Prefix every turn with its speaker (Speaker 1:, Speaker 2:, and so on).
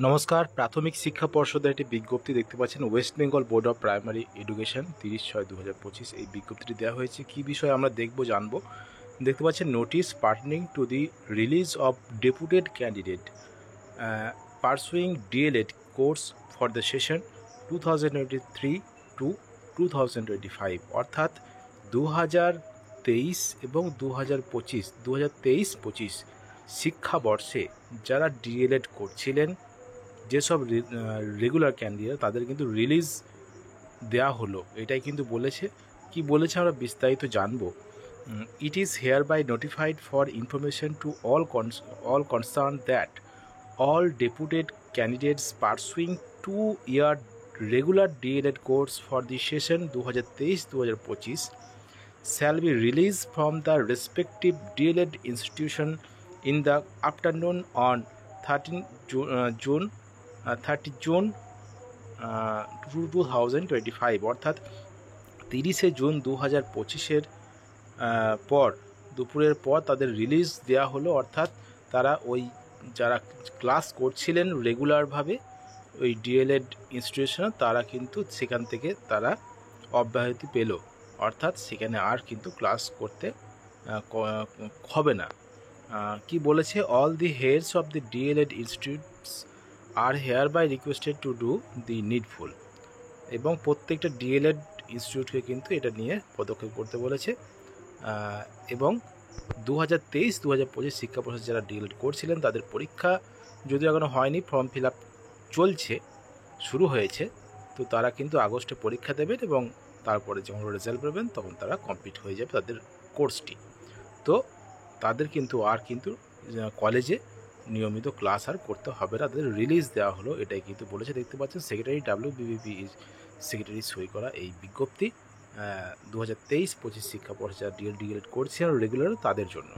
Speaker 1: নমস্কার। প্রাথমিক শিক্ষা পর্ষদের একটি বিজ্ঞপ্তি দেখতে পাচ্ছেন। West Bengal board of primary education 30/6/2025 এই বিজ্ঞপ্তিটি দেওয়া হয়েছে। কী বিষয়ে আমরা জানবো। দেখতে পাচ্ছেন, notice pertaining to the release of deputed candidate pursuing DElEd course for the session 2023 to 2025, অর্থাৎ 2023 এবং 2023-25 শিক্ষাবর্ষে যারা ডিএলএড করছিলেন, যেসব রেগুলার ক্যান্ডিডেট, তাদের কিন্তু রিলিজ দেওয়া হলো। এটাই কিন্তু বলেছে। কি বলেছে আমরা বিস্তারিত জানবো। It is hereby notified for information to all concern that all deputed candidates pursuing 2-year regular DLED course for the session 2023-2025 shall be released from the respective DLED institution in the afternoon on 30 June 2025, অর্থাৎ 30শে June 2025-এর পর দুপুরের পর তাদের release দেওয়া হলো। অর্থাৎ তারা ওই যারা ক্লাস করছিলেন রেগুলারভাবে ওই ডিএলএড ইনস্টিটিউশনে, তারা কিন্তু সেখান থেকে তারা অব্যাহতি পেল। অর্থাৎ সেখানে আর কিন্তু ক্লাস করতে হবে না। কি বলেছে? All the heads of the DElEd institutes are hereby requested to do the needful. এবং প্রত্যেকটা ডিএলএড ইনস্টিটিউটকে কিন্তু এটা নিয়ে পদক্ষেপ করতে বলেছে। এবং 2023-2025 শিক্ষাবর্ষে যারা ডিএলএড করছিলেন তাদের পরীক্ষা যদিও এখনও হয়নি, ফর্ম ফিল আপ চলছে, শুরু হয়েছে, তো তারা কিন্তু আগস্টে পরীক্ষা দেবেন এবং তারপরে যখন রেজাল্ট পাবেন তখন তারা কমপ্লিট হয়ে যাবে তাদের কোর্সটি। তো তাদের কিন্তু আর কিন্তু কলেজে নিয়মিত ক্লাস আর করতে হবে না, তাদের রিলিজ দেওয়া হলো। এটাই কিন্তু বলেছে। দেখতে পাচ্ছেন সেক্রেটারি WBBP সেক্রেটারি সই করা এই বিজ্ঞপ্তি 2023-25 শিক্ষাবর্ষে যারা ডিএলএড করছে আর রেগুলার তাদের জন্য।